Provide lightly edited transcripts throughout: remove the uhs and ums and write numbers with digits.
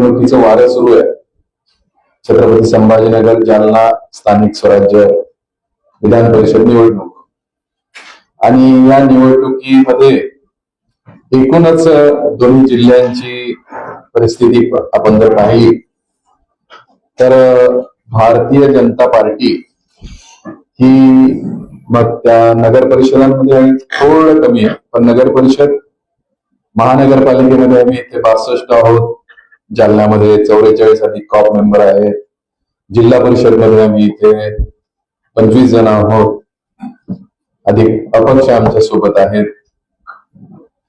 निवडणुकीचं वारं सुरू आहे. छत्रपती संभाजीनगर जालना स्थानिक स्वराज्य विधान परिषद निवडणूक, आणि या निवडणुकीमध्ये एकूणच दोन्ही जिल्ह्यांची परिस्थिती आपण जर पाहिली तर भारतीय जनता पार्टी ही मग त्या नगर परिषदांमध्ये थोडं कमी आहे, पण नगर परिषद महानगरपालिकेमध्ये आम्ही इथे 62 आहोत, जालन्यामध्ये 44 अधिक कॉप मेंबर आहेत, जिल्हा परिषद मध्ये आम्ही इथे 25 जण आहोत, अधिक अपक्ष आमच्या सोबत आहेत,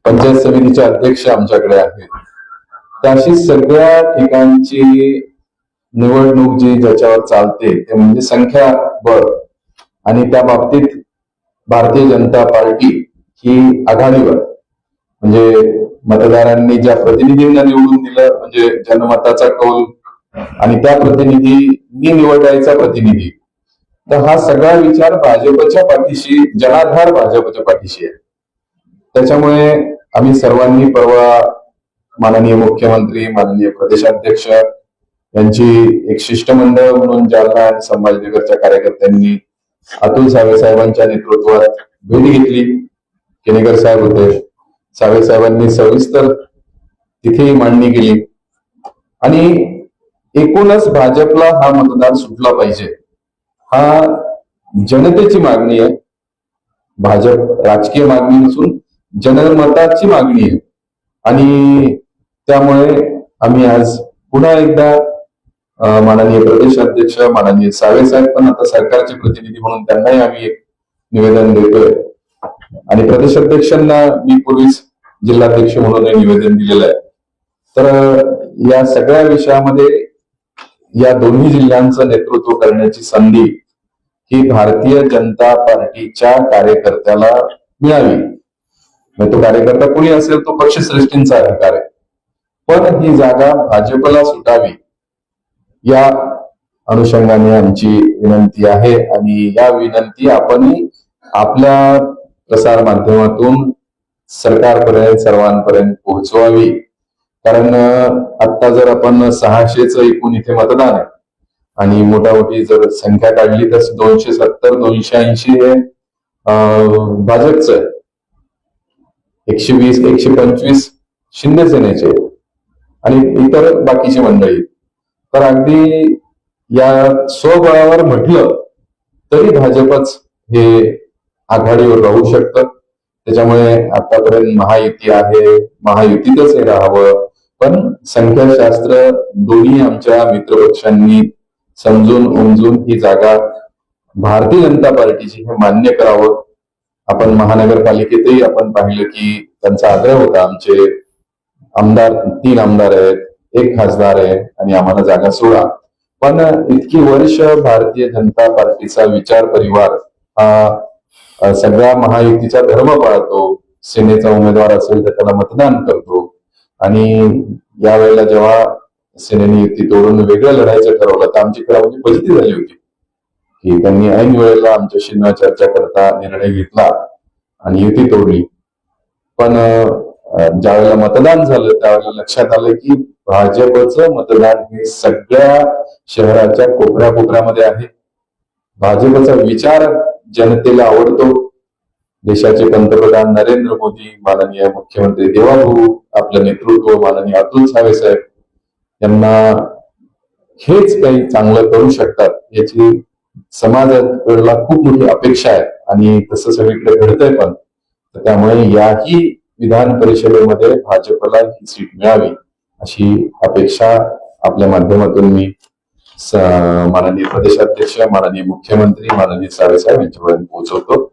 पंचायत समितीचे अध्यक्ष आमच्याकडे आहेत. तर अशी सगळ्या ठिकाणची निवडणूक जी ज्याच्यावर चालते ते म्हणजे संख्याबळ, आणि त्या बाबतीत भारतीय जनता पार्टी ही आघाडीवर, म्हणजे मतदारांनी ज्या प्रतिनिधींना निवडून दिलं, म्हणजे जनमताचा कौल आणि त्या प्रतिनिधींनी निवडायचा प्रतिनिधी, तर हा सगळा विचार भाजपच्या पाठीशी, जनाधार भाजपच्या पाठीशी आहे. त्याच्यामुळे आम्ही सर्वांनी परवा माननीय मुख्यमंत्री, माननीय प्रदेशाध्यक्ष यांची एक शिष्टमंडळ म्हणून जालना आणि संभाजीनगरच्या कार्यकर्त्यांनी अतुल सावे साहेबांच्या नेतृत्वात भेट घेतली. केनेकर साहेब होते, सावे साहेबांनी सविस्तर तिथेही मांडणी केली, आणि एकूणच भाजपला हा मतदार सुटला पाहिजे, हा जनतेची मागणी आहे. भाजप राजकीय मागणी नसून जनमताची मागणी आहे, आणि त्यामुळे आम्ही आज पुन्हा एकदा माननीय प्रदेशाध्यक्ष माननीय सावे साहेब पण आता सरकारचे प्रतिनिधी म्हणून त्यांनाही आम्ही एक निवेदन देतोय, आणि प्रदेशाध्यक्षांना मी पूर्वीच जिल्हाध्यक्ष म्हणून निवेदन दिलेलं आहे. तर या सगळ्या विषयामध्ये या दोन्ही जिल्ह्यांचं नेतृत्व करण्याची संधी ही भारतीय जनता पार्टीच्या कार्यकर्त्याला मिळावी. तो कार्यकर्ता कोणी असेल तो पक्षश्रेष्ठींचा अधिकार आहे, पण ही जागा भाजपला सुटावी या अनुषंगाने आमची विनंती आहे, आणि या विनंती आपण आपल्या प्रसार माध्यमातून सरकारपर्यंत सर्वांपर्यंत पोहोचवावी. कारण आता जर आपण 600च एकूण इथे मतदान आहे, आणि मोठामोठी जर संख्या काढली तर 270 280 हे भाजपचं आहे, 120 125 शिंदे सेनेचे आणि इतर बाकीची मंडळी. तर अगदी या स्वबळावर म्हटलं तरी भाजपच हे आघाडीवर राहू शकतं. त्याच्यामुळे आतापर्यंत महायुती आहे, महायुतीतच हे राहावं, पण संख्याशास्त्र दोन्ही आमच्या मित्रपक्षांनी समजून उमजून ही जागा भारतीय जनता पार्टीची हे मान्य करावं. आपण महानगरपालिकेतही आपण पाहिलं की त्यांचा आग्रह होता, आमचे आमदार 3 आमदार आहेत, 1 खासदार आहे, आणि आम्हाला जागा सोडा. पण इतकी वर्ष भारतीय जनता पार्टीचा विचार परिवार हा सगळ्या महायुतीचा धर्म पाळतो, सेनेचा उमेदवार असेल तर त्याला मतदान करतो, आणि यावेळेला जेव्हा सेनेने युती तोडून वेगळं लढायचं ठरवलं तर आमची म्हणजे फजिती झाली होती की त्यांनी ऐन वेळेला आमच्याशी न चर्चा करता निर्णय घेतला आणि युती तोडली. पण ज्या वेळेला मतदान झालं त्यावेळेला लक्षात आलं की भाजपचं मतदान हे सगळ्या शहराच्या कोपऱ्या कोपऱ्यामध्ये आहे. भाजपचा विचार जनतेला आवडतो. देशाचे पंतप्रधान नरेंद्र मोदी, माननीय मुख्यमंत्री देवाभाऊ, आपलं नेतृत्व माननीय अतुल सावे साहेब यांना हेच काही चांगलं करू शकतात याची समाजाला खूप मोठी अपेक्षा आहे, आणि तसं सगळीकडे घडतंय. पण त्यामुळे याही विधान परिषदेमध्ये भाजपला ही सीट मिळावी अशी अपेक्षा आपल्या माध्यमातून मी माननीय प्रदेशाध्यक्ष, माननीय मुख्यमंत्री, माननीय सावे साहेब यांच्यापर्यंत पोहोचवतो.